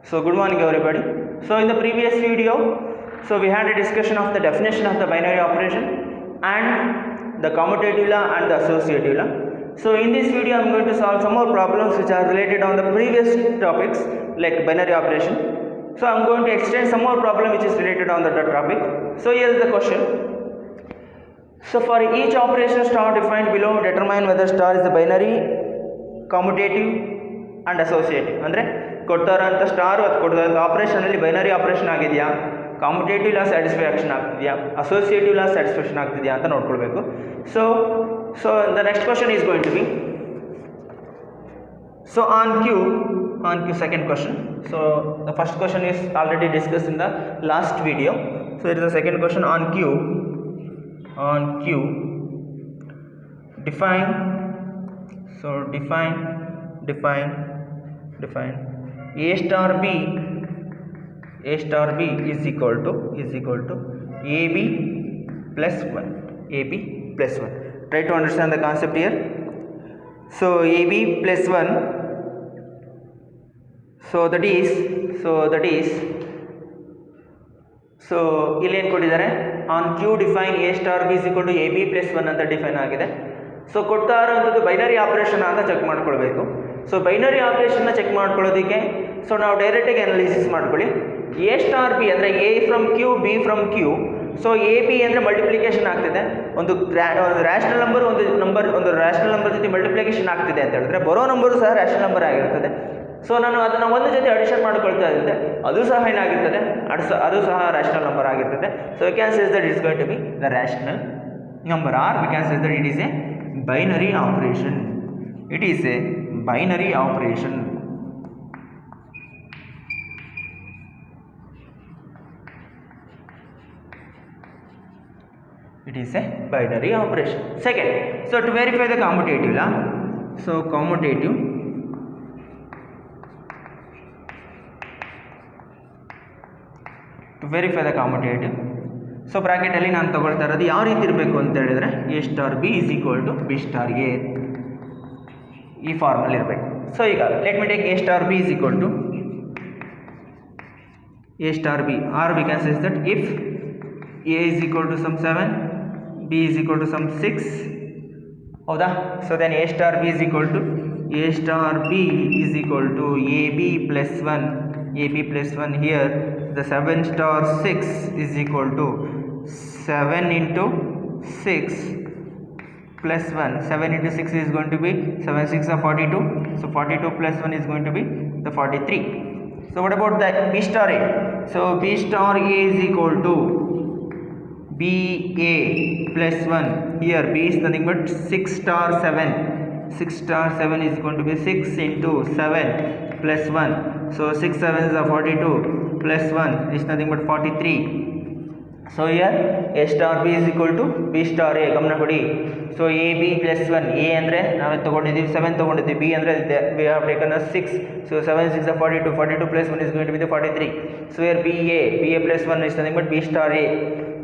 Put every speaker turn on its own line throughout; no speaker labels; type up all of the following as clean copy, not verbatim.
So good morning everybody. So in the previous video, so we had a discussion of the definition of the binary operation and the commutative law and the associative law. So in this video I am going to solve some more problems which are related on the previous topics like binary operation. So I am going to extend some more problem which is related on that topic. So here is the question. So for each operation star defined below, determine whether star is the binary, commutative and associative. ಅಂದರೆ ಕೊಡ್ತಾರಂತ star ಅದು ಕೊಡ್ತಾರಂತ ಆಪರೇಷನಲ್ಲಿ binary operation ಆಗಿದೆಯಾ, commutative law satisfaction ಆಗ್ತಿದೆಯಾ, associative law satisfaction ಆಗ್ತಿದೆಯಾ ಅಂತ ನೋಡ್ಕೊಳ್ಬೇಕು. So the next question is going to be, so on Q second question. So the first question is already discussed in the last video. So it is the second question on Q define A star B is equal to AB plus 1. Try to understand the concept here. So AB plus 1, so that is ಇಲ್ಲಿ ಏನು ಕೊಟ್ಟಿದ್ದಾರೆ, on Q define A star B is equal to A B plus 1 ಅಂತ define ಆಗಿದೆ. So ಕೊಡ್ತಾ ಇರೋವಂಥದ್ದು binary operation ಅಂತ check ಮಾಡ್ಕೊಳ್ಬೇಕು. So binary ಆಪರೇಷನ್ನ ಚೆಕ್ ಮಾಡ್ಕೊಳ್ಳೋದಕ್ಕೆ ಸೊ ನಾವು ಡೈರೆಕ್ಟಾಗಿ ಅನಾಲಿಸಿಸ್ ಮಾಡ್ಕೊಳ್ಳಿ. ಎ ಸ್ಟಾರ್ ಬಿ ಅಂದರೆ A from Q, B from Q. So A B ಅಂದರೆ ಮಲ್ಟಿಪ್ಲಿಕೇಶನ್ ಆಗ್ತಿದೆ, ಒಂದು ರ್ಯಾಷನಲ್ ನಂಬರ್ ಒಂದು ರ್ಯಾಷನಲ್ ನಂಬರ್ ಜೊತೆ ಮಲ್ಟಿಪ್ಲಿಕೇಶನ್ ಆಗ್ತಿದೆ ಅಂತ ಹೇಳಿದ್ರೆ ಬರೋ ನಂಬರು ಸಹ ರ್ಯಾಷನಲ್ ನಂಬರ್ ಆಗಿರ್ತದೆ. ಸೊ ನಾನು ಅದನ್ನು ಒಂದು ಜೊತೆ ಅಡಿಷನ್ ಮಾಡ್ಕೊಳ್ತಾ ಇದ್ದೆ, ಅದು ಸಹ ಏನಾಗಿರ್ತದೆ, ಅದು ಸಹ ರ್ಯಾಷನಲ್ ನಂಬರ್ ಆಗಿರ್ತದೆ. So we can says that it's going to be the rational number, or we can says that it is a binary operation. It is a binary operation. It is a binary operation. Second, so to verify the commutative law, so commutative to verify the commutative, so ಬ್ರಾಕೆಟಲ್ಲಿ ನಾನು ತಗೊಳ್ತಾ ಇರೋದು ಯಾವ ರೀತಿ ಇರಬೇಕು ಅಂತ ಹೇಳಿದರೆ a star b is equal to b star a, ಈ ಫಾರ್ಮಲ್ಲಿ ಇರಬೇಕು. ಸೊ ಈಗ let me take a star b is equal to a star b, or we can says that if a is equal to some 7, b is equal to some 6, ಹೌದಾ? So then a star b is equal to A B plus 1 here. The 7 star 6 is equal to 7 into 6 plus 1. 7 into 6 is going to be 7 6 are 42. So 42 plus 1 is going to be the 43. So what about that B star A? So B star A is equal to BA plus 1. Here B is nothing but 6 star 7. 6 star 7 is going to be 6 into 7 plus 1. So 6 7s are 42 plus 1 is nothing but 43. So here A star B is equal to B star A. ಗಮನ ಕೊಡಿ. So AB plus 1, A ಅಂದರೆ ನಾವು ತಗೊಂಡಿದ್ದೀವಿ 7 ತಗೊಂಡಿದ್ದೀವಿ, B ಅಂದರೆ we have taken a 6. So 7 6 are 42, 42 plus 1 is going to be the 43. So here BA plus 1 is nothing but B star A.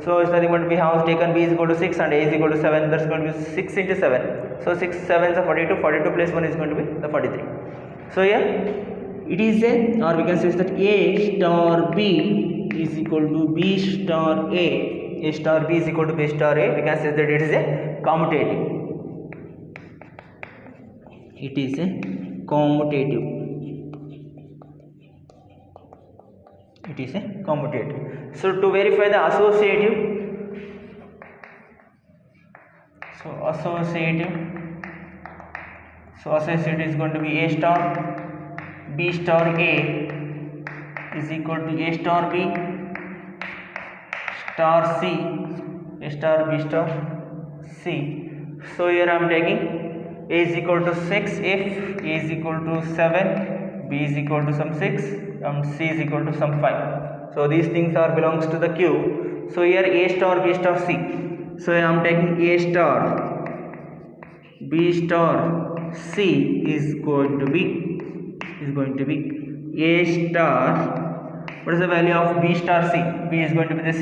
So it's nothing but we have taken B is equal to 6 and A is equal to 7, that's going to be 6 into 7. So 6 7s are 42, 42 plus 1 is going to be the 43. So here it is a, or we can say that A star B is equal to B star A. A star B is equal to B star A. We can say that it is a commutative. It is a commutative. It is a commutative. So to verify the associative, so associative is going to be A star B star A is equal to A star B star C, A star B star C. So here I am taking A is equal to 6 if A is equal to 7, B is equal to some 6 and C is equal to some 5. So these things are belongs to the Q. So here A star B star C. So I am taking A star B star C is going to be A star, what is the value of B star C? B is going to be the 6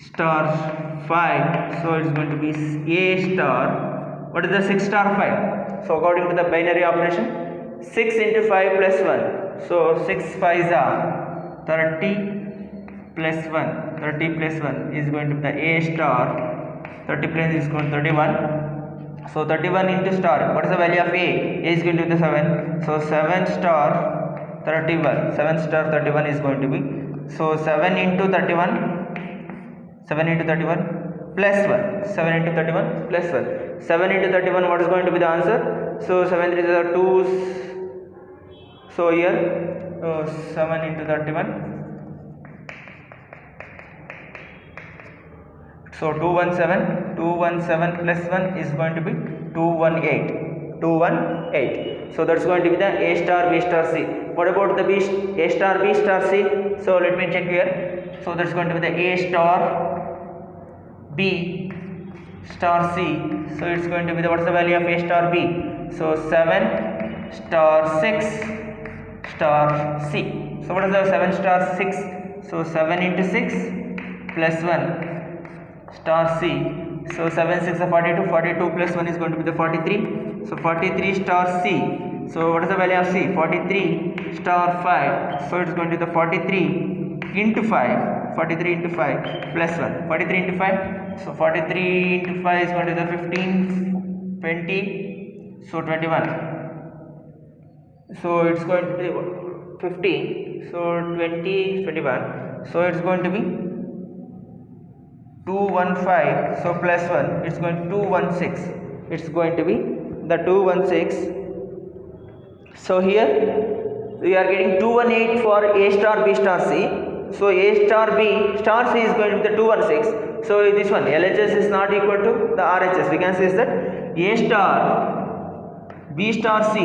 star 5. So it's going to be A star, what is the 6 star 5? So according to the binary operation, 6 into 5 plus 1, So 6 5s are 30 plus 1. 30 plus 1 is going to be the A star. 30 plus is going to 31. So 31 into star. What is the value of A? A is going to be the 7. So 7 star 31. 7 star 31 is going to be. So 7 into 31. 7 into 31 plus 1. 7 into 31 plus 1. 7 into 31, what is going to be the answer? So 7 3 are 2. So here 7 into 31. So 217. 217 plus 1 is going to be 218. 218. So that's going to be the A star B star C. What about the B A star B star C? So let me check here. So that's going to be the A star B star C. So it's going to be the, what's the value of A star B? So 7 star 6 star C. So what is the 7 star 6? So 7 into 6 plus 1 star C. So 7 6 are 42. 42 plus 1 is going to be the 43. So 43 star C. So what is the value of C? 43 star 5. So it's going to be the 43 into 5. 43 into 5 plus 1. 43 into 5. So 43 into 5 is going to be the 15, 20. So 21. So it's going to be 15. So 20, 21. So it's going to be 215. So plus 1. It's going to 216. It's going to be the 216. So here we are getting 218 for A star B star C. So A star B star C is going to be the 216. So this one LHS is not equal to the RHS. We can say is that A star B star C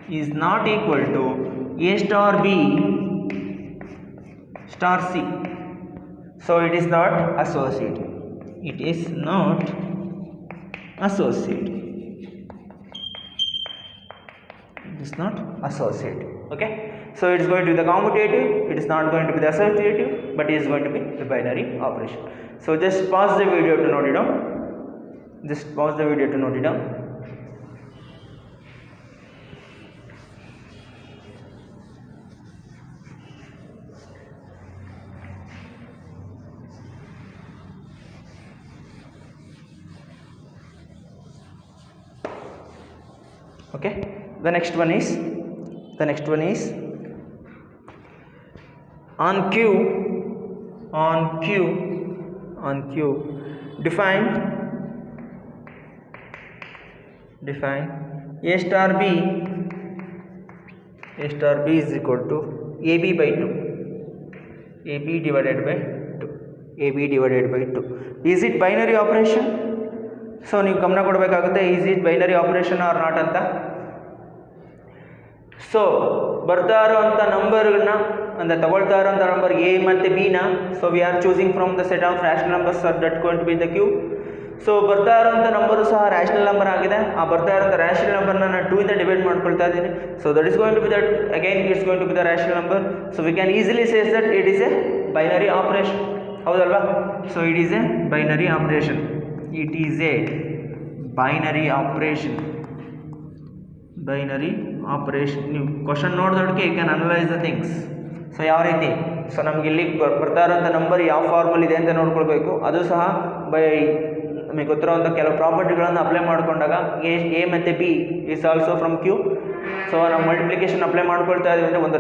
is not equal to A star B star C. So it is not associated. It is not associated. It is not associated. Okay. So it is going to be the commutative. It is not going to be the associative, but it is going to be the binary operation. So just pause the video to note it down. Just pause the video to note it down. Okay. The next one is on Q define A star B is equal to AB by 2. AB divided by 2. Is it binary operation? So ನೀವು ಗಮನ ಕೊಡಬೇಕಾಗುತ್ತೆ, is it binary operation or not ಅಂತ. So ಬರ್ತಾ ಇರೋಂಥ ನಂಬರ್ಗಳನ್ನ ಅಂದರೆ ತಗೊಳ್ತಾ ಇರೋಂಥ ನಂಬರ್ ಎ ಮತ್ತು ಬಿನ, so we are choosing from the set of rational numbers that going to be the q. So ಬರ್ತಾ ಇರೋಂಥ ನಂಬರು ಸಹ ರ್ಯಾಷನಲ್ ನಂಬರ್ ಆಗಿದೆ. ಆ ಬರ್ತಾ ಇರೋಂಥ ರ್ಯಾಷನಲ್ ನಂಬರ್ನ ನಾನು 2 ಇಂದ ಡಿವೈಡ್ ಮಾಡ್ಕೊಳ್ತಾ ಇದ್ದೀನಿ. So that is going to be that again it's going to be the rational number. So we can easily says that it is a binary operation. ಹೌದಲ್ವಾ? So it is a binary operation. It is a binary operation. ನೀವು question ನೋಡಿದೊಳಗೆ you can analyse the things. So ಯಾವ ರೀತಿ, so ನಮ್ಗೆ ಇಲ್ಲಿ ಬರ್ತಾ ಇರೋಂಥ number ಯಾವ ಫಾರ್ಮಲ್ ಇದೆ ಅಂತ ನೋಡ್ಕೊಳ್ಬೇಕು. ಅದು ಸಹ ನಮಗೆ ಗೊತ್ತಿರೋಂಥ ಕೆಲವು ಪ್ರಾಪರ್ಟಿಗಳನ್ನು ಅಪ್ಲೈ ಮಾಡಿಕೊಂಡಾಗ ಎ ಮತ್ತು B is also from Q. So ನಾವು ಮಲ್ಟಿಪ್ಲಿಕೇಶನ್ ಅಪ್ಲೈ ಮಾಡ್ಕೊಳ್ತಾ ಇದ್ದೀವಿ ಅಂದರೆ ಒಂದು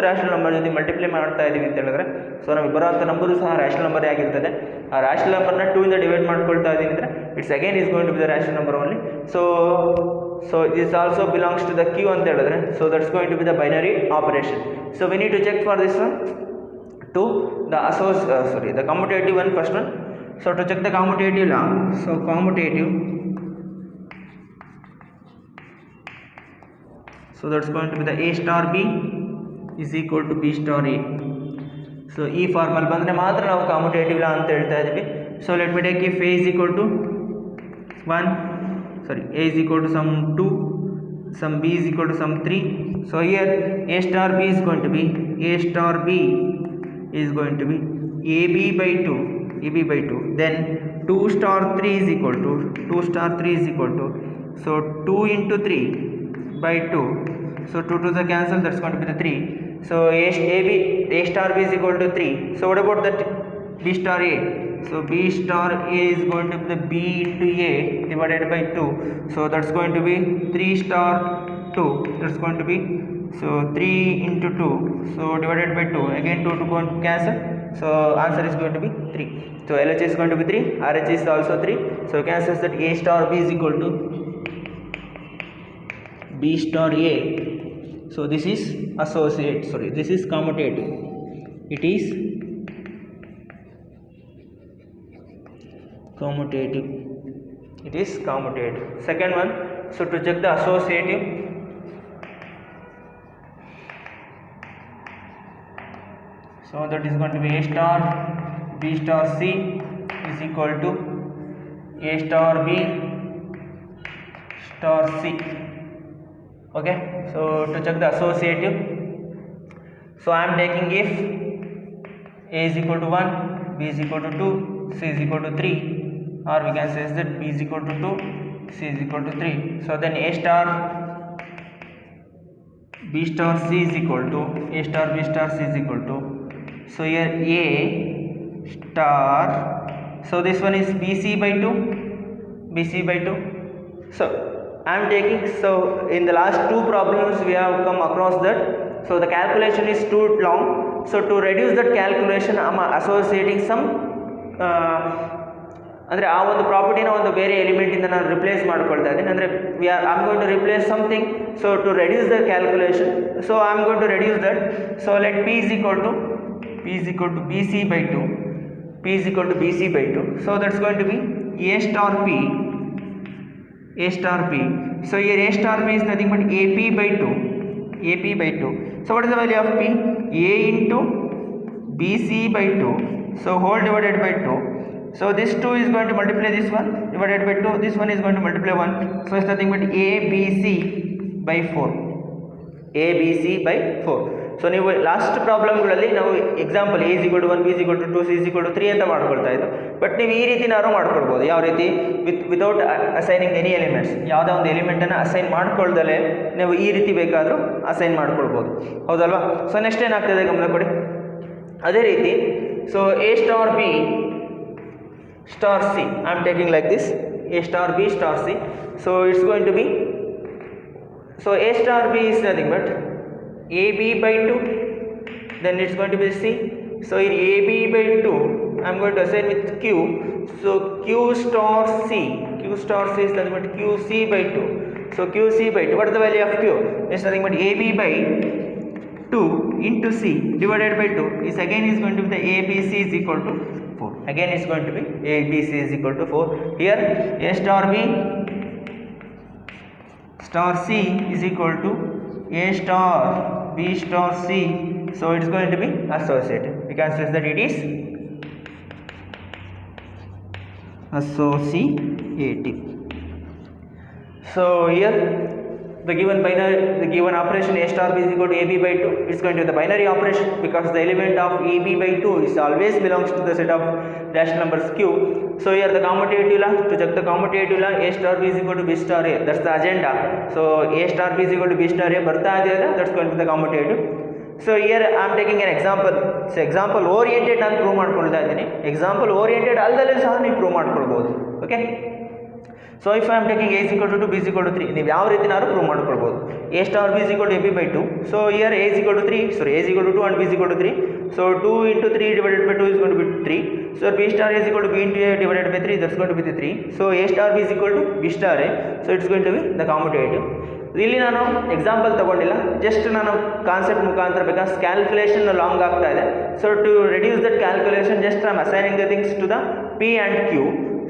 ರ್ಯಾಷನಲ್ ನಂಬರ್ ಜೊತೆ ಮಲ್ಟಿಪ್ಲೈ ಮಾಡ್ತಾ ಇದ್ದೀವಿ ಅಂತ ಹೇಳಿದ್ರೆ, ಸೊ ನಮಗೆ ಬರೋಂಥ ನಂಬರು ಸಹ ರ್ಯಾಷನಲ್ ನಂಬರೇ ಆಗಿರ್ತದೆ. ಆ ರ್ಯಾಷನಲ್ ನಂಬರ್ನ 2 ಇಂದ ಡಿವೈಡ್ ಮಾಡ್ಕೊಳ್ತಾ ಇದ್ದೀನಿ ಅಂದರೆ it's again is going to be the rational number only. So this also belongs to the Q ಅಂತ ಹೇಳಿದ್ರೆ, so that's going to be the binary operation. So we need to check for this one to the the commutative one, first one. So to check the commutative law, so commutative, so that's going to be the A star B is equal to B star A. So ಈ formal ಬಂದರೆ ಮಾತ್ರ ನಾವು ಕಾಮ್ಯುಟೇಟಿವ್ ಲಾ ಅಂತ ಹೇಳ್ತಾ ಇದ್ದೀವಿ. So let me take if A is equal to 1, A is equal to some 2, some B is equal to some 3. So here A star B is going to be AB by 2, then 2 star 3 is equal to, so 2 into 3 by 2, So 2 to the cancel, that's going to be the 3. So A star B is equal to 3. So what about that B star A? So B star A is going to be the B into A divided by 2. So that's going to be 3 star 2. That's going to be, so 3 into 2. So divided by 2. Again 2 to going to cancel. So answer is going to be 3. So LH is going to be 3. RH is also 3. So cancels that A star B is equal to B star A. So this is associate, sorry, this is commutative. It is commutative. It is commutative. Second one, so to check the associative, so that is going to be A star B star C is equal to A star B star C. Okay, so to check the associative, so I am taking if A is equal to 1, B is equal to 2, C is equal to 3, or we can say that B is equal to 2, C is equal to 3. So then A star B star C is equal to A star B star C is equal to, so here A star, so this one is BC by 2, BC by 2. So I am taking, so in the last two problems we have come across that, so the calculation is too long. So to reduce that calculation I am associating some ಅಂದರೆ ಆ ಒಂದು ಪ್ರಾಪರ್ಟಿನ ಒಂದು ಬೇರೆ ಎಲಿಮೆಂಟಿಂದ ನಾನು replace ಮಾಡ್ಕೊಳ್ತಾ ಇದ್ದೀನಿ. ಅಂದರೆ I am going to replace something, so to reduce the calculation, so I am going to reduce that. So let P is equal to BC by 2, P is equal to BC by 2. So that's going to be A star P, A star P. So here A star P is nothing but AP by 2, AP by 2. So what is the value of P? A into BC by 2, so whole divided by 2. So this 2 is going to multiply this one divided by 2, this one is going to multiply 1. So it's nothing but ABC by 4, ABC by 4. So ನೀವು last ಪ್ರಾಬ್ಲಮ್ಗಳಲ್ಲಿ ನಾವು example A is equal to 1, B is equal to 2, C is equal to 3 ಅಂತ ಮಾಡ್ಕೊಳ್ತಾ ಇದ್ದು. But ನೀವು ಈ ರೀತಿನಾದ್ರು ಮಾಡ್ಕೊಳ್ಬೋದು. ಯಾವ ರೀತಿ? ವಿತೌಟ್ ಅಸೈನಿಂಗ್ ಎನಿ ಎಲಿಮೆಂಟ್ಸ್, ಯಾವುದೋ ಒಂದು ಎಲಿಮೆಂಟನ್ನು ಅಸೈನ್ ಮಾಡ್ಕೊಳ್ದಲೇ ನೀವು ಈ ರೀತಿ ಬೇಕಾದರೂ ಅಸೈನ್ ಮಾಡ್ಕೊಳ್ಬೋದು, ಹೌದಲ್ವಾ? ಸೊ ನೆಕ್ಸ್ಟ್ ಏನಾಗ್ತದೆ ಗಮನ ಕೊಡಿ. ಅದೇ ರೀತಿ, so A star B star C, I am taking like this, A star B star C. So it's going to be, so A star B is nothing but AB by 2, then it's going to be C. So in AB by 2 I am going to assign with Q. So Q star C is nothing but QC by 2. So QC by 2, what is the value of Q? It's nothing but AB by 2 into C divided by 2 is again is going to be the ABC is equal to 4. Again is going to be ABC is equal to 4. Here A star B star C is equal to A star B star C. So it is going to be associative. We can say that it is associative. So here the given operation A star B is equal to AB by 2, it's going to be the binary operation because the element of AB by 2 is always belongs to the set of rational numbers Q. So here the commutative law, to check the commutative law, A star B is equal to B star A, that's the agenda. So A star B is equal to B star A ಬರ್ತಾ ಇದೆಯಲ್ಲ, that's going to be the commutative. So here I am taking an example. So example oriented ನಾನು prove ಮಾಡ್ಕೊಳ್ತಾ ಇದ್ದೀನಿ. Example oriented ಅಲ್ಲದಲ್ಲೇ ಸಹ ನೀವು prove ಮಾಡ್ಕೊಳ್ಬೋದು. Okay, so if I am taking A is equal to 2, B is equal to 3, ನೀವು ಯಾವ ರೀತಿನಾದ್ರು prove ಮಾಡ್ಕೊಳ್ಬೋದು. A star B is equal to AB by 2. So here A is equal to 3, sorry, A is equal to 2 and B is equal to 3. So 2 into 3 divided by 2 is going to be 3. So B star is equal to B into A divided by 3, that's going to be the 3. So A star B is equal to B star A, so it's going to be the commutative. ಇಲ್ಲಿ ನಾನು example ತಗೊಂಡಿಲ್ಲ, just ನಾನು concept ಮುಖಾಂತರ, because calculation long ಆಗ್ತಾ ಇದೆ. So to reduce that calculation just I am assigning the things to the P and Q.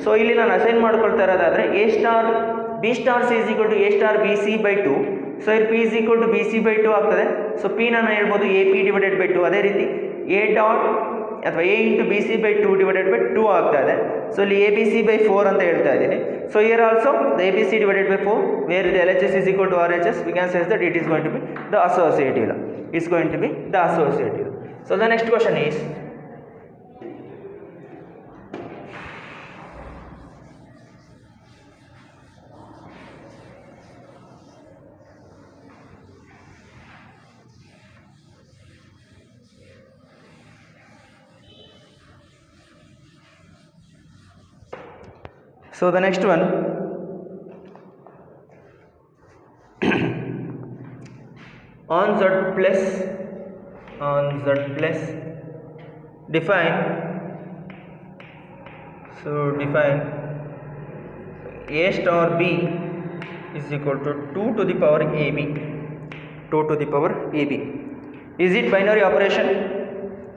So ಇಲ್ಲಿ ನಾನು assign ಮಾಡ್ಕೊಳ್ತಾ ಇರೋದಾದರೆ A star B star C is equal to A star BC by 2. So ಇಲ್ಲಿ P is equal to BC by 2 ಆಗ್ತದೆ. So P ನಾನು ಹೇಳ್ಬೋದು AP divided by 2. ಅದೇ ರೀತಿ A dot ಅಥವಾ A into BC by 2 divided by 2 ಆಗ್ತಾ ಇದೆ. So ಇಲ್ಲಿ ABC by 4 ಅಂತ ಹೇಳ್ತಾ ಇದ್ದೀನಿ. So here also the ABC divided by 4, where the LHS is equal to RHS, we can say that it is going to be the associative law. It's going to be the associative. So the next question is, So the next one, on z plus define, so define a star b is equal to 2 to the power ab, 2 to the power ab. Is it binary operation?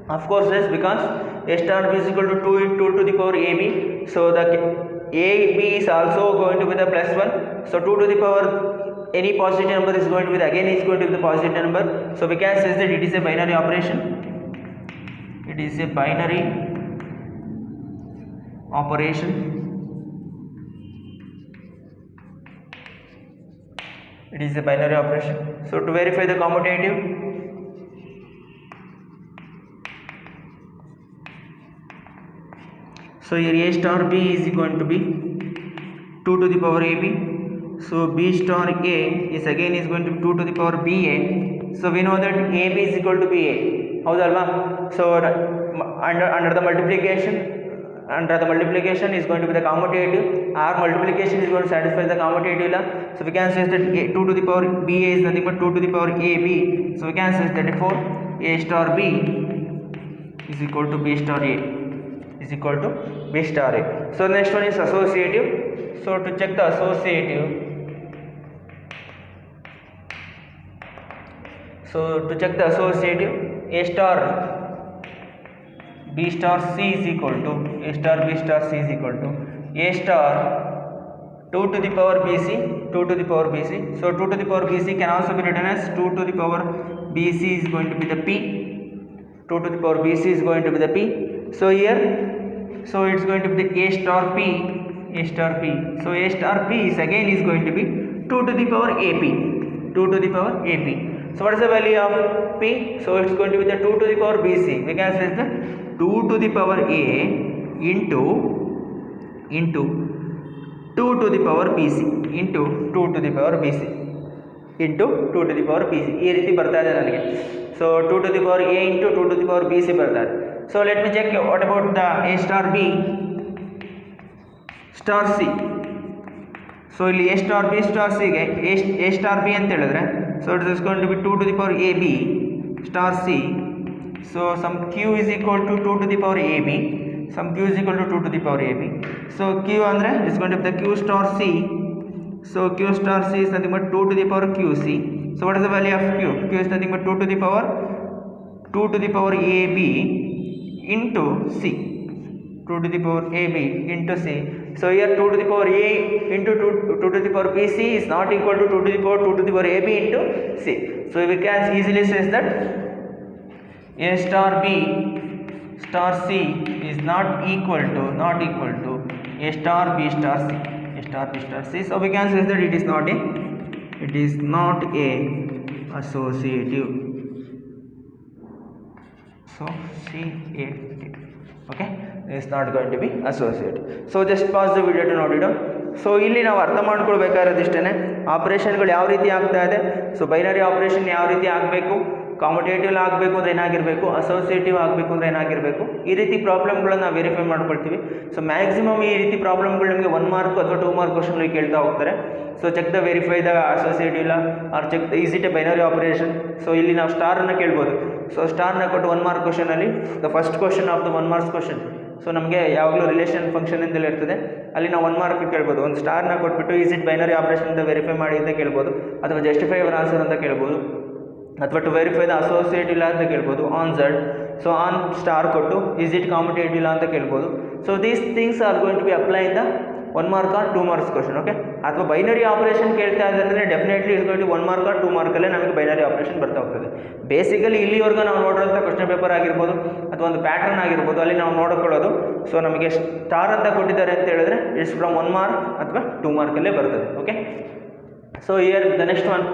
Of course yes, because a star b is equal to 2 to the power ab, so the ab is also going to be the plus 1, so 2 to the power any positive number is going to be the, again is going to be the positive number, so we can say that it is a binary operation. It is a binary operation. It is a binary operation. So to verify the commutative, so here a star b is going to be 2 to the power ab, so b star a is again is going to be 2 to the power ba, so we know that ab is equal to ba, ಹೌದಲ್ವಾ? So under the multiplication is going to be the commutative, or multiplication is going to satisfy the commutative law, so we can say that 2 to the power ba is nothing but 2 to the power ab, so we can say that therefore a star b is equal to b star a, is equal to b star a. So next one is associative. So to check the associative, a star b star c is equal to a star b star c is equal to a star 2 to the power bc, 2 to the power bc, so 2 to the power bc can also be written as 2 to the power bc is going to be the p, 2 to the power bc is going to be the p, so here, so it's going to be the a star p, so a star p is again is going to be 2 to the power ap, 2 to the power ap. So what is the value of p? So it's going to be the 2 to the power bc, we can say the 2 to the power a into 2 to the power bc into 2 to the power bc into 2 to the power bc, ಈ ರೀತಿ ಬರ್ತಾ ಇದೆ ನನಗೆ. So 2 to the power a into 2 to the power bc ಬರ್ತಾ ಇದೆ. So let me check what about the a star b star c. So ಇಲ್ಲಿ a star b star c ಗೆ a star b ಅಂತ ಹೇಳಿದ್ರೆ, so it is going to be 2 to the power ab star c, so some q is equal to 2 to the power ab, some q is equal to 2 to the power ab, so q andre is going to be the q star c, so q star c is nothing but 2 to the power qc, so what is the value of q? Q is nothing but 2 to the power ab into c, 2 to the power ab into c, so here 2 to the power a into 2 to the power bc is not equal to 2 to the power ab into c, so we can easily say that a star b star c is not equal to a star b star c, so we can say that it is not a associative, so associative, okay, is not going to be associative. So just pause the video to note it down. So ಇಲ್ಲಿ ನಾವು ಅರ್ಥ ಮಾಡ್ಕೊಳ್ಬೇಕಾಗಿರೋದು ಇಷ್ಟೇ, ಆಪ್ರೇಷನ್ಗಳು ಯಾವ ರೀತಿ ಆಗ್ತಾ ಇದೆ, so binary operation ಯಾವ ರೀತಿ ಆಗಬೇಕು, ಕಾಮುಟೇಟಿವ್ ಆಗಬೇಕು ಅಂದರೆ ಏನಾಗಿರಬೇಕು, ಅಸೋಸಿಯೇಟಿವ್ ಆಗಬೇಕು ಅಂದರೆ ಏನಾಗಿರಬೇಕು, ಈ ರೀತಿ ಪ್ರಾಬ್ಲಮ್ಗಳನ್ನ ನಾವು ವೆರಿಫೈ ಮಾಡ್ಕೊಳ್ತೀವಿ. ಸೊ ಮ್ಯಾಕ್ಸಿಮಮ್ ಈ ರೀತಿ ಪ್ರಾಬ್ಲಮ್ಗಳು ನಿಮಗೆ 1 ಮಾರ್ಕ್ ಅಥವಾ 2 ಮಾರ್ಕ್ ಕ್ವಶನ್ಗಳಿಗೆ ಕೇಳ್ತಾ ಹೋಗ್ತಾರೆ. So check the verify the associative ಇಲ್ಲ or check the is it a binary operation. So ಇಲ್ಲಿ ನಾವು ಸ್ಟಾರನ್ನು ಕೇಳ್ಬೋದು. ಸೊ ಸ್ಟಾರ್ನ ಕೊಟ್ಟು 1 ಮಾರ್ಕ್ ಕ್ವಶನಲ್ಲಿ the first question of the 1 marks question, so ನಮಗೆ ಯಾವಾಗಲೂ ರಿಲೇಷನ್ ಫಂಕ್ಷನ್ ಇಂದಲೇ ಇರ್ತದೆ, ಅಲ್ಲಿ ನಾವು 1 ಮಾರ್ಕ್ ಕೇಳ್ಬೋದು. ಒಂದು ಸ್ಟಾರ್ನ ಕೊಟ್ಬಿಟ್ಟು ಈಸ್ ಇಟ್ ಬೈನರಿ ಆಪರೇಷನ್ ಅಂತ ವೆರಿಫೈ ಮಾಡಿ ಅಂತ ಕೇಳ್ಬೋದು, ಅಥವಾ ಜಸ್ಟಿಫೈ ಅವರ್ ಆನ್ಸರ್ ಅಂತ ಕೇಳ್ಬೋದು, ಅಥವಾ ಟು ವೆರಿಫೈ ದ ಅಸೋಸಿಯೇಟಿವ್ ಇಲ್ಲ ಅಂತ ಕೇಳ್ಬೋದು on Z. So on star ಕೊಟ್ಟು ಈಸ್ ಇಟ್ ಕಾಮುಟೇಟಿವ್ ಇಲ್ಲ ಅಂತ ಕೇಳ್ಬೋದು. So these things are going to be apply in the 1 mark or 2 marks question. Okay, ಅಥವಾ ಬೈನರಿ ಆಪರೇಷನ್ ಕೇಳ್ತಾ ಇದ್ದಾರೆ ಅಂದರೆ definitely is going to 1 mark or 2 ಮಾರ್ಕಲ್ಲೇ ನಮಗೆ ಬೈನರಿ ಆಪರೇಷನ್ ಬರ್ತಾ ಹೋಗ್ತದೆ. ಬೇಸಿಕಲಿ ಇಲ್ಲಿವರೆಗೂ ನಾವು ನೋಡಿರೋಂಥ ಕ್ವಶನ್ ಪೇಪರ್ ಆಗಿರ್ಬೋದು ಅಥವಾ ಒಂದು ಪ್ಯಾಟರ್ನ್ ಆಗಿರ್ಬೋದು, ಅಲ್ಲಿ ನಾವು ನೋಡ್ಕೊಳ್ಳೋದು ಸೊ ನಮಗೆ ಸ್ಟಾರ್ ಅಂತ ಕೊಟ್ಟಿದ್ದಾರೆ ಅಂತ ಹೇಳಿದ್ರೆ ಇಟ್ಸ್ ಫ್ರಮ್ 1 ಮಾರ್ಕ್ ಅಥವಾ 2 ಮಾರ್ಕಲ್ಲೇ ಬರ್ತದೆ. Okay, so here the next one,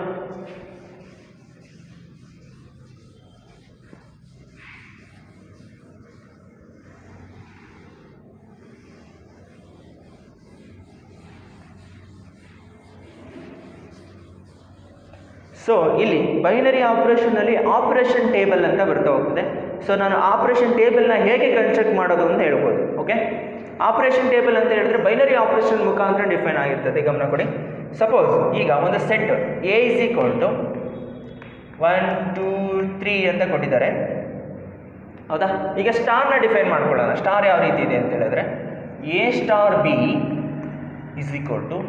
so ಇಲ್ಲಿ ಬೈನರಿ ಆಪರೇಷನಲ್ಲಿ ಆಪರೇಷನ್ ಟೇಬಲ್ ಅಂತ ಬರ್ತಾ ಹೋಗ್ತದೆ. ಸೊ ನಾನು ಆಪರೇಷನ್ ಟೇಬಲ್ನ ಹೇಗೆ ಕನ್ಸ್ಟ್ರಕ್ಟ್ ಮಾಡೋದು ಅಂತ ಹೇಳ್ಬೋದು. ಓಕೆ, ಆಪರೇಷನ್ ಟೇಬಲ್ ಅಂತ ಹೇಳಿದ್ರೆ ಬೈನರಿ ಆಪರೇಷನ್ ಮುಖಾಂತರ ಡಿಫೈನ್ ಆಗಿರ್ತದೆ. ಗಮನ ಕೊಡಿ. ಸಪೋಸ್ ಈಗ ಒಂದು set A is equal to 1 2 3 ಅಂತ ಕೊಟ್ಟಿದ್ದಾರೆ, ಹೌದಾ? ಈಗ ಸ್ಟಾರ್ನ ಡಿಫೈನ್ ಮಾಡ್ಕೊಳ್ಳೋಣ. ಸ್ಟಾರ್ ಯಾವ ರೀತಿ ಇದೆ ಅಂತ ಹೇಳಿದ್ರೆ A star B is equal to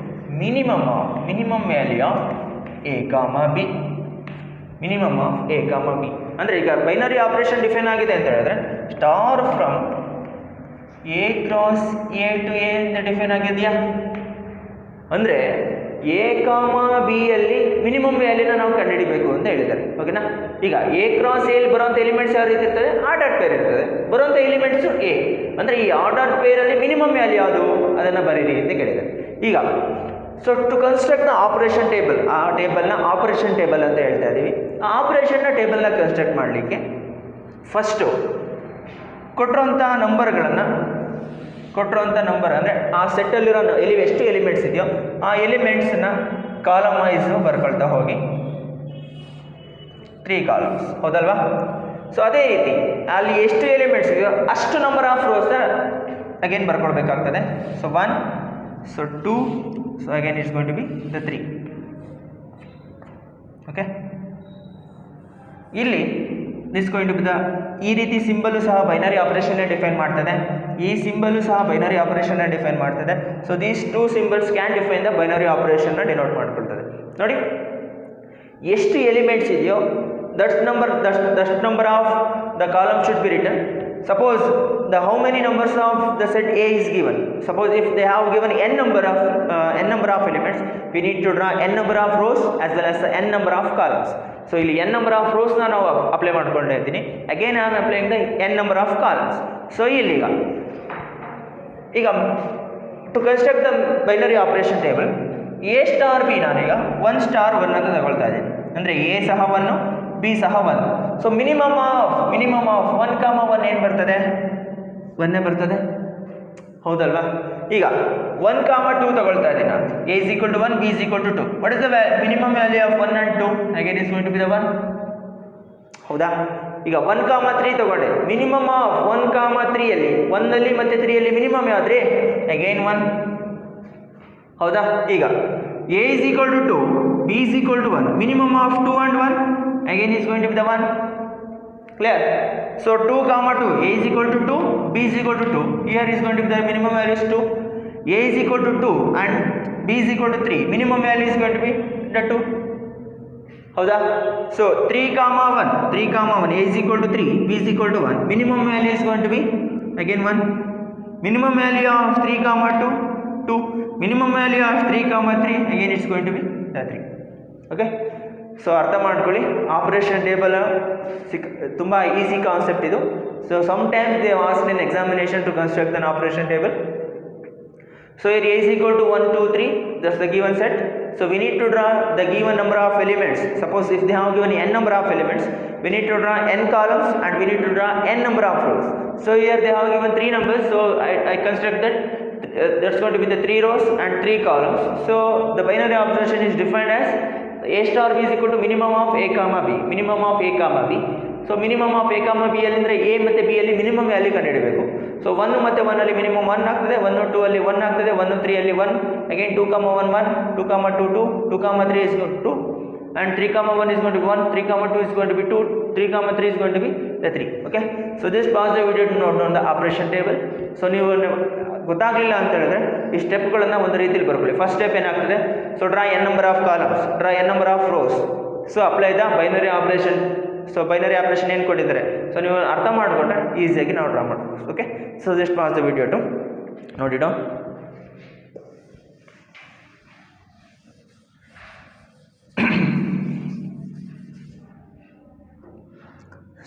minimum value of A comma B, minimum of A comma B. ಅಂದರೆ ಈಗ ಬೈನರಿ ಆಪರೇಷನ್ ಡಿಫೈನ್ ಆಗಿದೆ ಅಂತ ಹೇಳಿದ್ರೆ star from A cross A to A ಅಂತ ಡಿಫೈನ್ ಆಗಿದೆಯಾ? ಅಂದರೆ ಎ ಕಾಮ ಬಿ ಯಲ್ಲಿ minimum ವ್ಯಾಲ್ಯೂನ ನಾವು ಕಂಡುಹಿಡಿಬೇಕು ಅಂತ ಹೇಳಿದ್ದಾರೆ. ಓಕೆನಾ? ಈಗ ಎ ಕ್ರಾಸ್ ಎಲ್ಲಿ ಬರುವಂಥ ಎಲಿಮೆಂಟ್ಸ್ ಯಾವ ರೀತಿ ಇರ್ತದೆ? ಆರ್ಡರ್ ಪೇರ್ ಇರ್ತದೆ. ಬರುವಂಥ ಎಲಿಮೆಂಟ್ಸು ಎ. ಅಂದರೆ ಈ ಆರ್ಡರ್ ಪೇರಲ್ಲಿ ಮಿನಿಮಮ್ ವ್ಯಾಲ್ಯೂ ಯಾವುದು ಅದನ್ನು ಬರೀರಿ ಅಂತ ಕೇಳಿದ್ದಾರೆ. ಈಗ so to construct the operation table, ಆ ಟೇಬಲ್ನ ಆಪರೇಷನ್ ಟೇಬಲ್ ಅಂತ ಹೇಳ್ತಾ ಇದ್ದೀವಿ. ಆ ಆಪರೇಷನ್ನ ಟೇಬಲ್ನ ಕನ್ಸ್ಟ್ರಕ್ಟ್ ಮಾಡಲಿಕ್ಕೆ ಫಸ್ಟು ಕೊಟ್ಟಿರೋಂಥ ನಂಬರ್ ಅಂದರೆ ಆ ಸೆಟ್ಟಲ್ಲಿರೋ ಎಷ್ಟು ಎಲಿಮೆಂಟ್ಸ್ ಇದೆಯೋ ಆ ಎಲಿಮೆಂಟ್ಸನ್ನ ಕಾಲಮ್ ವೈಸು ಬರ್ಕೊಳ್ತಾ ಹೋಗಿ 3 ಕಾಲಮ್ಸ್, ಹೌದಲ್ವಾ? ಸೊ ಅದೇ ರೀತಿ ಅಲ್ಲಿ ಎಷ್ಟು ಎಲಿಮೆಂಟ್ಸ್ ಇದೆಯೋ ಅಷ್ಟು ನಂಬರ್ ಆಫ್ ರೋಸ್ನ ಅಗೇನ್ ಬರ್ಕೊಳ್ಬೇಕಾಗ್ತದೆ. So 1, so 2, so again it's going to be the 3. Okay, ಇಲ್ಲಿ this going to be the ಈ ರೀತಿ ಸಿಂಬಲು ಸಹ ಬೈನರಿ ಆಪರೇಷನ್ ಡಿಫೈನ್ ಮಾಡ್ತದೆ. ಈ ಸಿಂಬಲು ಸಹ ಬೈನರಿ ಆಪರೇಷನ್ ಡಿಫೈನ್ ಮಾಡ್ತದೆ. So these 2 symbols can define the binary ಆಪರೇಷನ್ನ ಡಿನೋಟ್ ಮಾಡ್ಕೊಳ್ತದೆ. ನೋಡಿ, ಎಷ್ಟು ಎಲಿಮೆಂಟ್ಸ್ ಇದೆಯೋ that number of the column should be written. Suppose the how many numbers of the set A is given. Suppose if they have given n number of elements, we need to draw n number of rows as well as the n number of columns. So ಇಲ್ಲಿ n number of rows ನಾವು apply ಮಾಡ್ಕೊಂಡೇ ಇದ್ದೀನಿ. Again I am applying the n number of columns. So ಇಲ್ಲಿ ಈಗ to construct the binary operation table, A star B ನಾನೀಗ 1 star 1 ಅಂತ ತಗೊಳ್ತಾ ಇದ್ದೀನಿ. ಅಂದರೆ A ಸಹ 1, B ಸಹ 1. ಸೊ ಮಿನಿಮಮ್ ಆಫ್ 1, 1 ಏನು ಬರ್ತದೆ? 1 ಬರ್ತದೆ, ಹೌದಲ್ವಾ? ಈಗ 1, 2 ತಗೊಳ್ತಾ ಇದ್ದೀನಿ ನಾನು. A is equal to 1, B is equal to 2. What is the minimum value of 1 and 2? Again is going to be the 1. ಹೌದಾ? ಈಗ 1, 3 ತಗೊಂಡೆ. ಮಿನಿಮಮ್ ಆಫ್ 1, 3 ಯಲ್ಲಿ 1 ಮತ್ತು 3 ಯಲ್ಲಿ ಮಿನಿಮಮ್ ಯಾವ್ದ್ರಿ? ಅಗೈನ್ 1. ಹೌದಾ? ಈಗ A is equal to 2, B is equal to 1. Minimum of 2 and 1 again is going to be the 1. Clear? So 2, 2, A is equal to 2, B is equal to 2. Here is going to be the minimum value is 2. A is equal to 2 and B is equal to 3. Minimum value is going to be the 2. ಹೌದಾ? So 3, 1, A is equal to 3, B is equal to 1. Minimum value is going to be again 1. Minimum value of 3, 2. Minimum value of 3, 3 again it's going to be 3. Okay? ಸೊ ಅರ್ಥ ಮಾಡ್ಕೊಳ್ಳಿ, operation table ತುಂಬ easy concept ಇದು. So sometimes they ask in examination to construct an operation table. So here A is equal to 1, 2, 3, that's the given set. So we need to draw the given number of elements. Suppose if they have given n number of elements, we need to draw n columns and we need to draw n number of rows. So here they have given 3 numbers, so I construct that that's going to be the 3 rows and 3 columns. So the binary operation is defined as A star B is equal to minimum of A comma B. Minimum of A comma B. So minimum of A comma B ಅಲ್ಲಿ ಅಂದರೆ A ಮತ್ತು B ಅಲ್ಲಿ minimum value ಕಂಡುಹಿಡಬೇಕು. So 1 ಮತ್ತು 1 ಅಲ್ಲಿ minimum 1 ಆಗ್ತದೆ, 1, 2 ಅಲ್ಲಿ 1 ಆಗ್ತದೆ, 1, 3 ಅಲ್ಲಿ 1, again 2, 1, 1, 2, 2, 2, 2, 3 is going to 2 and 3, 1 is going to be 1, 3, 2 is going to be 2, 3, 3 is going to be the 3. Okay? So this pause the video to note down the operation table. So ನೀವು ಗೊತ್ತಾಗಲಿಲ್ಲ ಅಂತ ಹೇಳಿದ್ರೆ ಈ ಸ್ಟೆಪ್ಗಳನ್ನು ಒಂದು ರೀತಿಯಲ್ಲಿ ಬರ್ಕೊಳ್ಳಿ. First step ಏನಾಗ್ತದೆ? So draw n number of columns, draw n number of rose. So apply the binary operation. So binary operation ಏನು ಕೊಟ್ಟಿದ್ದಾರೆ, ಸೊ ನೀವು ಅರ್ಥ ಮಾಡಿಕೊಂಡ್ರೆ ಈಸಿಯಾಗಿ ನಾವು ಡ್ರಾ ಮಾಡ್ಬೋದು. Okay? So just pause the video to note it down.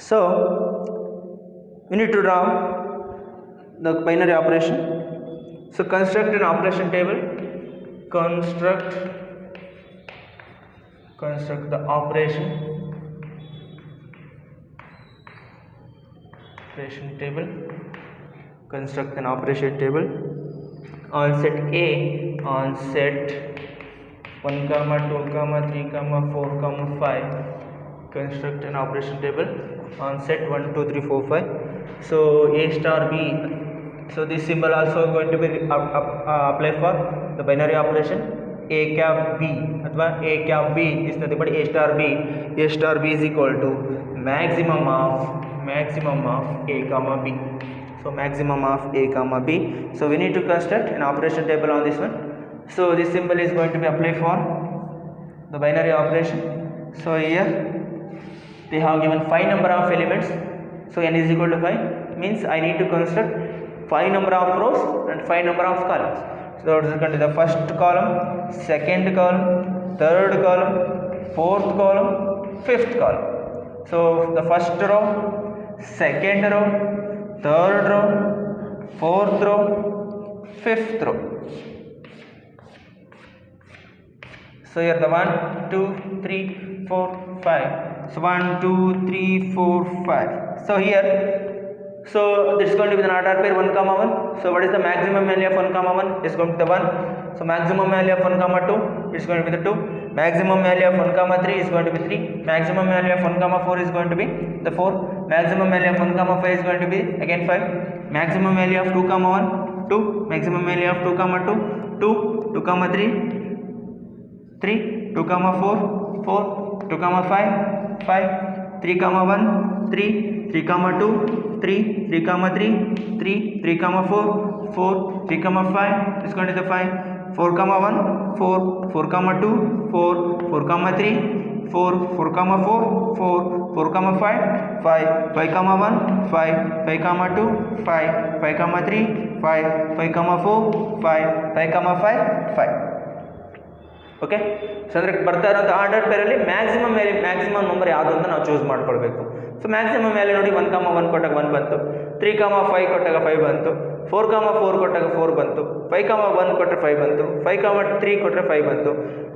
So we need to draw the binary operation. So construct an operation table. Construct the operation table. Construct an operation table on set A, on set 1, 2, 3, 4, 5. Construct an operation table on set 1, 2, 3, 4, 5. So A star B So this symbol also going to be apply for the binary operation a cap b अथवा a cap b is nothing but a star b. A star b is equal to maximum of a comma b. So maximum of a comma b. So we need to construct an operation table on this one. So this symbol is going to be applied for the binary operation. So here they have given 5 number of elements. So n is equal to 5 means I need to construct 5 number of rows and 5 number of columns. So that is going to be the first column, second column, third column, fourth column, fifth column. So the first row, second row, third row, fourth row, fifth row. So here the 1, 2, 3, 4, 5. So 1, 2, 3, 4, 5. So here, so this is going to be the order pair 1, 1. So what is the maximum value of 1, 1? Is going to be the 1. So maximum value of 1, 2 is going to be the 2. Maximum value of 1, 3 is going to be 3. Maximum value of 1, 4 is going to be the 4. Maximum value of 1, 5 is going to be again 5. Maximum value of 2, 1, 2. Maximum value of 2, 2. 2, 3. 3, 2, 4, 4, 2, 5, 5, 3, 1, 3, 3, 2, 3, 3, 3, 3, 3, 4, 4, 3, 5, is going to the 5, 4, 1, 4, 4, 2, 4, 4, 3, 4, 4, 4, 4, 4, 5, 5, 5, 1, 5, 5, 2, 5, 5, 3, 5, 5, 4, 5, 5, 5. Okay. So ಅಂದರೆ ಬರ್ತಾ ಇರೋಂಥ order ಪೇರಲ್ಲಿ maximum number ಯಾವುದು ಅಂತ ನಾವು choose ಮಾಡ್ಕೊಳ್ಬೇಕು. So maximum value ನೋಡಿ 1, 1 ಕೊಟ್ಟಾಗ 1 ಬಂತು, 3, 5 ಕೊಟ್ಟಾಗ 5 ಬಂತು, 4, 4 ಕೊಟ್ಟಾಗ 4 ಬಂತು, 5, 1 ಕೊಟ್ಟರೆ 5 ಬಂತು, 5, 3 ಕೊಟ್ಟರೆ 5 ಬಂತು,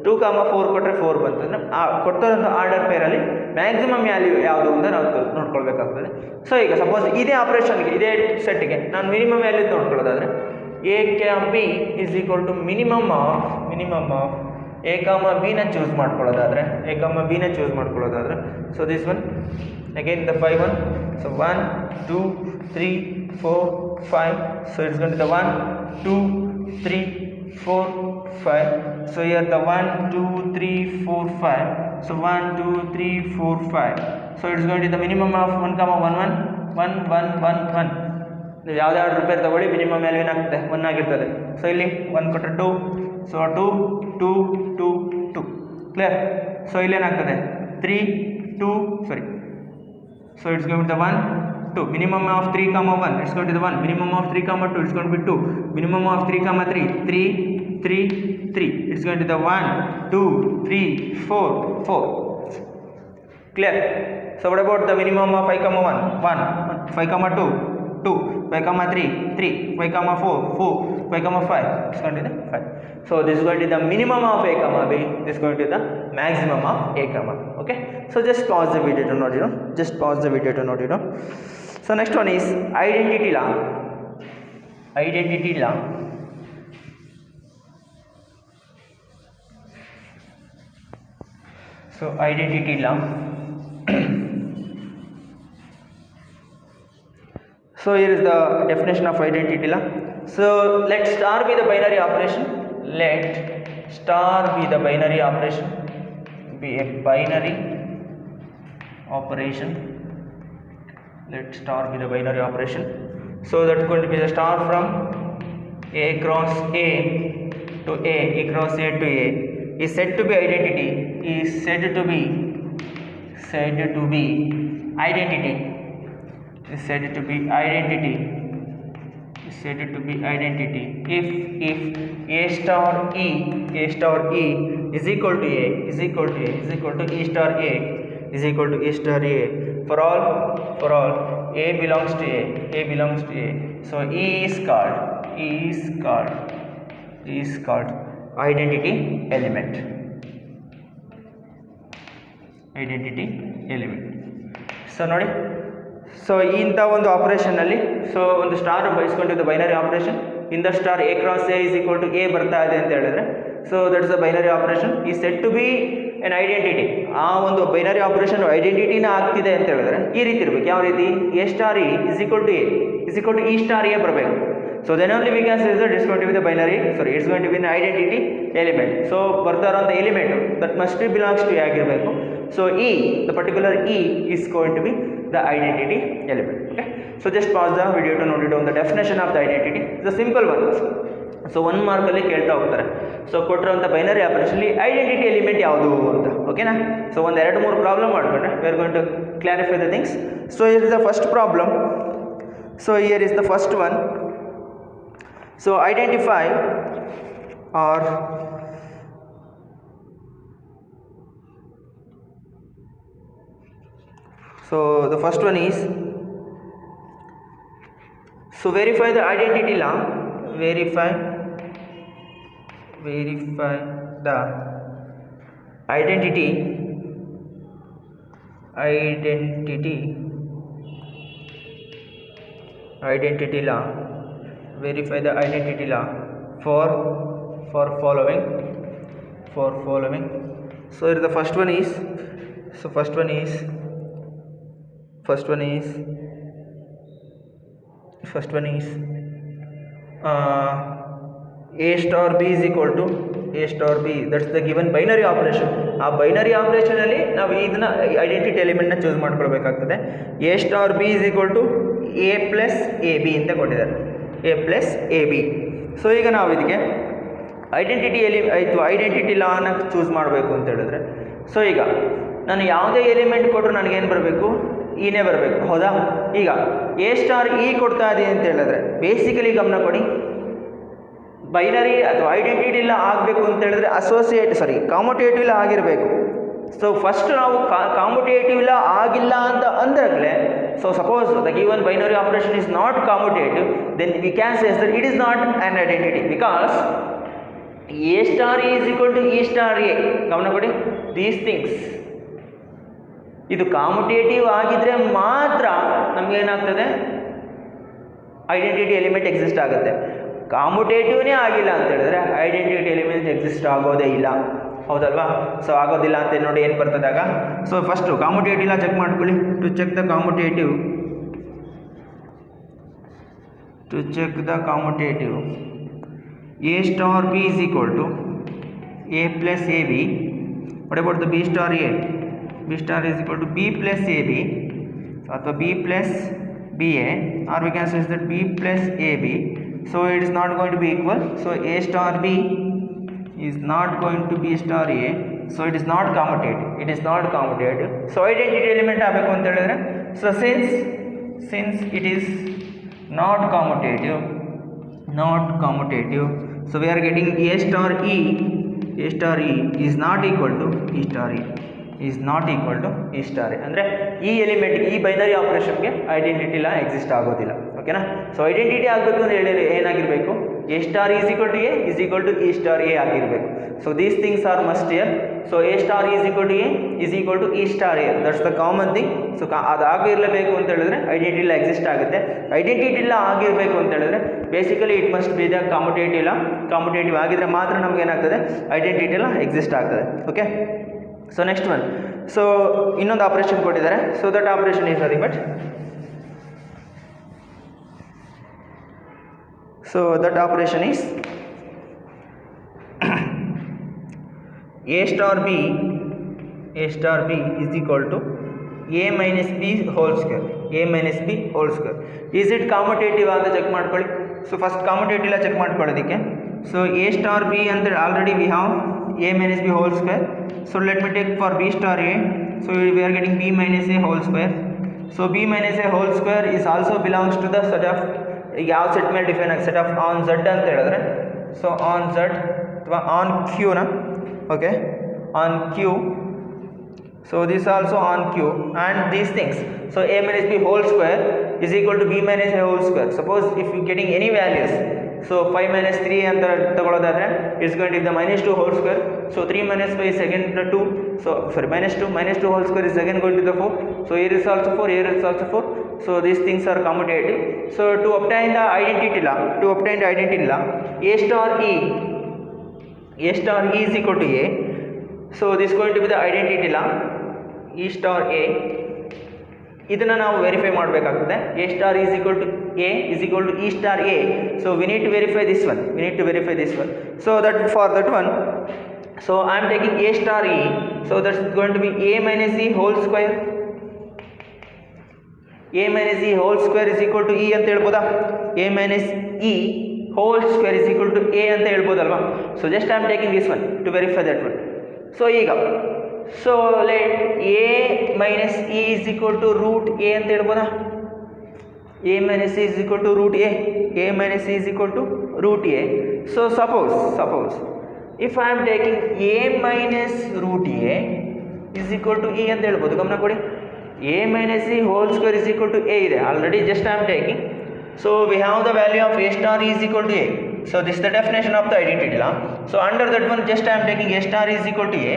2, 4 ಕೊಟ್ಟರೆ 4 ಬಂತು. ಅಂದರೆ ಕೊಟ್ಟಿರೋಂಥ ಆರ್ಡರ್ ಪೇರಲ್ಲಿ ಮ್ಯಾಕ್ಸಿಮಮ್ ವ್ಯಾಲ್ಯೂ ಯಾವುದು ಅಂತ ನಾವು ನೋಡ್ಕೊಳ್ಬೇಕಾಗ್ತದೆ. ಸೊ ಈಗ ಸಪೋಸ್ ಇದೇ ಆಪ್ರೇಷನ್ಗೆ ಇದೇ ಸೆಟ್ಗೆ ನಾನು ಮಿನಿಮಮ್ ವ್ಯಾಲ್ಯೂ ನೋಡ್ಕೊಳ್ಳೋದಾದರೆ a cap b is equal to minimum of a comma b ನ ಚೂಸ್ ಮಾಡ್ಕೊಳ್ಳೋದಾದರೆ so this one again the 5 1. So 1 2 3 4 5. So it's going to the 1 2 3 4 5. So here the 1 2 3 4 5. So 1 2 3 4 5. So it's going to the minimum of 1, 1 1 1 1 1 1. ನೀವು ಯಾವುದೇ order pair ತಗೊಳ್ಳಿ minimum value ಏನಾಗ್ತದೆ 1 ಆಗಿರ್ತದೆ. So ಇಲ್ಲಿ 1 ಕೊಟ್ಟರೆ 2, so 2 2 2 2 clear. So ಇಲ್ಲೇನಾಗ್ತದೆ 3 2 sorry. So it's going to the 1 2 minimum of 3, 1 it's going to the 1 minimum of 3, 2 it's going to be 2 minimum of 3, 3 3 3 3 it's going to the 1 2 3 4 4 clear. So what about the minimum of 5, 1 1 5, 2 2 5, 3 3 5, 4 4 5, 5. It's going to be the 5. So this is going to be the minimum of a comma b. This is going to be the maximum of a comma. Okay. So just pause the video to note it down. So next one is identity law. So identity law. So here is the definition of identity law. So let star be the binary operation. Let star be the binary operation. Be a binary operation. Let star be the binary operation. So that's going to be the star from a cross a to a cross a to a is said to be identity. Is said to be identity. Is said to be identity. Is said to be identity if a star e is equal to a is equal to e star a is equal to e star a for all a belongs to a so e is called identity element. So ನೋಡಿ, so ಇಂಥ ಒಂದು ಆಪರೇಷನಲ್ಲಿ so ಒಂದು star ಬಯಸ್ಕೊಂಡಿದ್ದು binary operation in the star a cross a is equal to a ಬರ್ತಾ ಇದೆ ಅಂತ ಹೇಳಿದ್ರೆ so that is a binary operation ಈ set to be an identity. ಆ ಒಂದು ಬೈನರಿ ಆಪರೇಷನ್ ಐಡೆಂಟಿಟಿನ ಆಗ್ತಿದೆ ಅಂತ ಹೇಳಿದ್ರೆ ಈ ರೀತಿ ಇರಬೇಕು. ಯಾವ ರೀತಿ? A star E is equal to A is equal to E star A ಬರಬೇಕು. So then only we can say that it's going to be the binary, sorry, it's going to be an identity element. So ಬರ್ತಾ ಇರೋಂಥ element that must be belongs to A ಆಗಿರಬೇಕು. So E, the particular E is going to be the identity element. Okay, so just pause the video to note it down the definition of the identity. It's a simple one. So 1 ಮಾರ್ಕಲ್ಲಿ ಕೇಳ್ತಾ ಹೋಗ್ತಾರೆ. So ಕೊಟ್ಟಿರೋಂಥ binary ಆಪರೇಷನ್ಲಿ identity element ಯಾವುದು ಅಂತ. ಓಕೆನಾ, so ಒಂದು 2-3 problem ಮಾಡಿಕೊಂಡ್ರೆ we are going to clarify the things. So here is the first problem. So here is the first one. So identify are so the first one is, so verify the identity law, verify the identity law, verify the identity law for following. So here the first one is A star B is equal to A star B, that's the given binary operation. ಆ binary ಆಪರೇಷನಲ್ಲಿ ನಾವು ಇದನ್ನ identity ಎಲಿಮೆಂಟ್ನ choose ಮಾಡ್ಕೊಳ್ಬೇಕಾಗ್ತದೆ. A star B is equal to A plus AB ಅಂತ ಕೊಟ್ಟಿದ್ದಾರೆ, A plus AB. So ಈಗ ನಾವು ಇದಕ್ಕೆ ಐಡೆಂಟಿಟಿ ಲಾನ ಚೂಸ್ ಮಾಡಬೇಕು ಅಂತ ಹೇಳಿದ್ರೆ, ಸೊ ಈಗ ನಾನು ಯಾವುದೇ ಎಲಿಮೆಂಟ್ ಕೊಟ್ಟರು ನನಗೇನು ಬರಬೇಕು, ಈನೇ ಬರಬೇಕು, ಹೌದಾ? ಈಗ A ಸ್ಟಾರ್ E ಕೊಡ್ತಾ ಇದೆ ಅಂತ ಹೇಳಿದ್ರೆ ಬೇಸಿಕಲಿ ಗಮನ ಕೊಡಿ, ಬೈನರಿ ಅಥವಾ ಐಡೆಂಟಿಟಿ ಇಲ್ಲ ಆಗಬೇಕು ಅಂತ ಹೇಳಿದ್ರೆ ಕಾಮುಟೇಟಿವ್ ಇಲ್ಲ ಆಗಿರಬೇಕು. ಸೊ ಫಸ್ಟ್ ನಾವು ಕಾಮುಟೇಟಿವ್ ಇಲ್ಲ ಆಗಿಲ್ಲ ಅಂತ ಅಂದಾಗಲೇ, so suppose the given binary operation is not commutative, then we can says that it is not an identity because A star is equal to E star A. ಗಮನ ಕೊಡಿ, ದೀಸ್ ಥಿಂಗ್ಸ್ ಇದು ಕಾಮುಟೇಟಿವ್ ಆಗಿದ್ರೆ ಮಾತ್ರ ನಮಗೇನಾಗ್ತದೆ, ಐಡೆಂಟಿಟಿ ಎಲಿಮೆಂಟ್ ಎಕ್ಸಿಸ್ಟ್ ಆಗುತ್ತೆ. ಕಾಮುಟೇಟಿವ್ನೇ ಆಗಿಲ್ಲ ಅಂತ ಹೇಳಿದ್ರೆ identity element exist ಆಗೋದೇ ಇಲ್ಲ, ಹೌದಲ್ವಾ? ಸೊ ಆಗೋದಿಲ್ಲ ಅಂತ ನೋಡಿ ಏನು ಬರ್ತದಾಗ. ಸೊ ಫಸ್ಟು ಕಾಮುಟೇಟಿವ್ ಇಲ್ಲ ಚೆಕ್ ಮಾಡ್ಕೊಳ್ಳಿ. To check the commutative A star B is equal to A plus AB. What about the B star A? B star is equal to B plus AB, ಅಥವಾ B plus BA, or we can say that B plus AB. So it is not going to be equal. So A star B is not going to B star A. So it is not commutative. So identity element ಆಗಬೇಕು ಅಂತ ಹೇಳಿದ್ರೆ, so since it is not commutative, so we are getting A star E is not equal to E star E. ಅಂದರೆ ಈ element, ಈ binary ಆಪರೇಷನ್ಗೆ identity law exist ಆಗೋದಿಲ್ಲ. ಓಕೆನಾ? So identity ಆಗಬೇಕು ಅಂತ ಹೇಳಿದ್ರೆ ಏನಾಗಿರಬೇಕು, A star is equal to A is equal to E star A ಆಗಿರಬೇಕು. So these things R must here. So A star is equal to A is equal to E star A, that's the common thing. So ಅದಾಗಿರಲೇಬೇಕು ಅಂತ ಹೇಳಿದ್ರೆ identity law exist ಆಗುತ್ತೆ. Identity law ಆಗಿರಬೇಕು ಅಂತ ಹೇಳಿದ್ರೆ basically it must be the commutative ಆಗಿದ್ರೆ ಮಾತ್ರ ನಮ್ಗೆ ಏನಾಗ್ತದೆ, ಐಡೆಂಟಿಟಿ ಲಾ ಎಕ್ಸಿಸ್ಟ್ ಆಗ್ತದೆ. Okay, so next one. So ಇನ್ನೊಂದು ಆಪರೇಷನ್ ಕೊಟ್ಟಿದ್ದಾರೆ. So that operation is nothing but, so that operation is A star B is equal to A minus B whole square. Is it commutative ಅಂತ check ಮಾಡ್ಕೊಳ್ಳಿ. So first ಕಾಮುಟೇಟಿವ್ ಇಲ್ಲ check ಮಾಡ್ಕೊಳ್ಳೋದಕ್ಕೆ, so A star B ಅಂದರೆ already we have A minus B whole square. So let me take for B star A. So we are getting B minus A whole square. So B minus A whole square is also belongs to the set of, ಯಾವ set ಮೇಲೆ define ಆಗಿ, set of on Z ಅಂತ ಹೇಳಿದ್ರೆ, so on Z ಅಥವಾ on ಕ್ಯೂನ, okay, on Q. So this also on Q and these things. So A minus B whole square is equal to B minus A whole square. Suppose if you getting any values, so 5 minus 3 ಅಂತ ತಗೊಳ್ಳೋದಾದರೆ it's going to be the -2 whole square. So 3 minus 5 is again the 2. So sorry, -2 whole square is again going to the 4. So here is also 4, here is also 4. So these things are commutative. So to obtain the identity law, A star E is equal to A. So this is going to be the identity law, E star A ಇದನ್ನು ನಾವು verify ಮಾಡಬೇಕಾಗುತ್ತೆ. A star is equal to A is equal to E star A. So we need to verify this one. So that for that one, so I am taking A star E. So that's going to be A minus E whole square. A minus E whole square is equal to E ಅಂತ ಹೇಳ್ಬೋದಾ? A minus E whole square is equal to A ಅಂತ ಹೇಳ್ಬೋದಲ್ವಾ? So just I am taking this one to verify that one. So ಈಗ so let A minus E is equal to root A ಅಂತ ಹೇಳ್ಬೋದಾ? A minus E is equal to root A. A minus E is equal to root A. So suppose if I am taking A minus root A is equal to E ಅಂತ ಹೇಳ್ಬೋದು. ಗಮನ ಕೊಡಿ. A minus E whole square is equal to A ಇದೆ already. Just I am taking. So we have the value of A star is equal to A. So this is the definition of the identity law. So under that one, just I am taking A star is equal to A.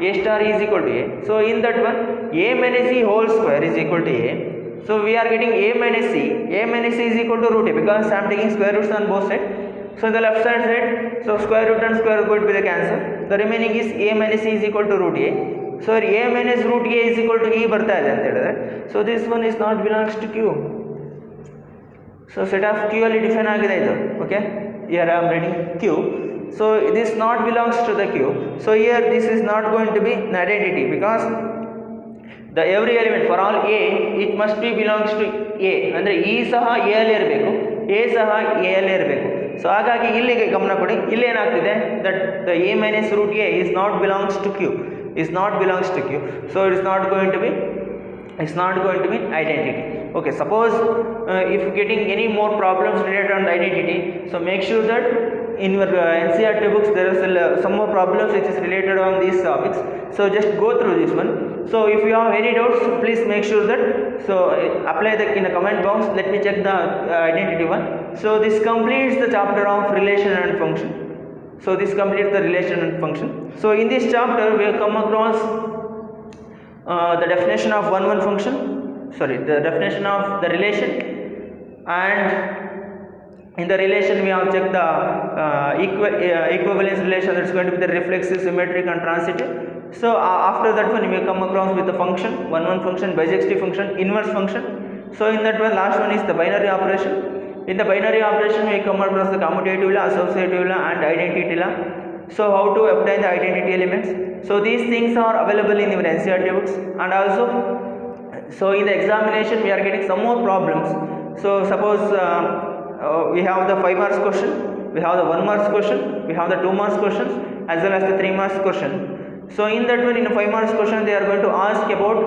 A star is equal to A. So in that one, A minus E whole square is equal to A. So we are getting A minus E. A minus E is equal to root A because I am taking square roots on both sides. So in the left side, so square root and square root going to be the cancel. The remaining is A minus E is equal to root A. So A minus root A is equal to E ಬರ್ತಾ ಇದೆ ಅಂತ ಹೇಳಿದ್ರೆ. So this one is not belongs to Q. So set of Q ಅಲ್ಲಿ define ಆಗಿದೆ ಇದು. Okay. Here I am reading Q. So this not belongs to the Q. So here this is not going to be an identity because the every element for all A it must be belongs to A. ಅಂದರೆ E ಸಹ A ಅಲ್ಲಿ ಇರಬೇಕು, A ಸಹ A ಅಲ್ಲಿ ಇರಬೇಕು. So ಹಾಗಾಗಿ ಇಲ್ಲಿಗೆ ಗಮನ ಕೊಡಿ. ಇಲ್ಲಿ ಏನಾಗ್ತಿದೆ that the A minus root A is not belongs to Q. So it is not going to be identity. Okay, suppose if getting any more problems related on the identity, so make sure that in your NCERT books there is some more problems which is related on these topics. So just go through this one. So if you have any doubts, please make sure that apply that in the comment box. Let me check the identity one. So this completes the chapter of relation and function. So this completes the relation and function. So in this chapter we have come across the definition of one function. The definition of the relation, and in the relation we have checked the equivalence relation, that's going to be the reflexive, symmetric and transitive. So after that one we come across with the function, one function, bijective function, inverse function. So in that one last one is the binary operation. In the binary operation we come across the commutative law, associative law and identity law. So how to obtain the identity elements. So these things are available in your NCERT books, and also so in the examination we are getting some more problems. So suppose we have the 5 marks question, we have the 1 marks question, we have the 2 marks questions as well as the 3 marks question. So in that one, in a 5 marks question they are going to ask about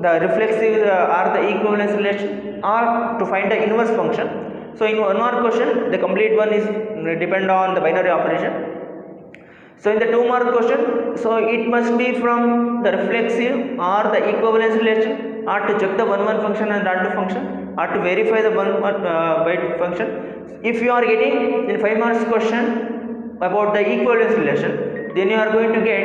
the reflexive or the equivalence relation or to find the inverse function. So in 1 mark question the complete one is depend on the binary operation. So in the 2 mark question, so it must be from the reflexive or the equivalence relation, or to check the 1 function and random function, or to verify the 1 byte function. If you are getting in 5 marks question about the equivalence relation, then you are going to get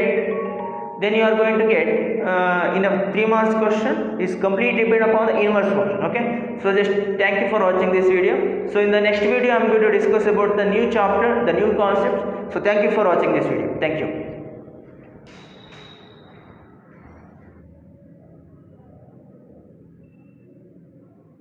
in a 3 marks question is completely depend upon the inverse function. Okay, so just thank you for watching this video. So in the next video I am going to discuss about the new chapter, the new concepts. So thank you for watching this video. Thank you.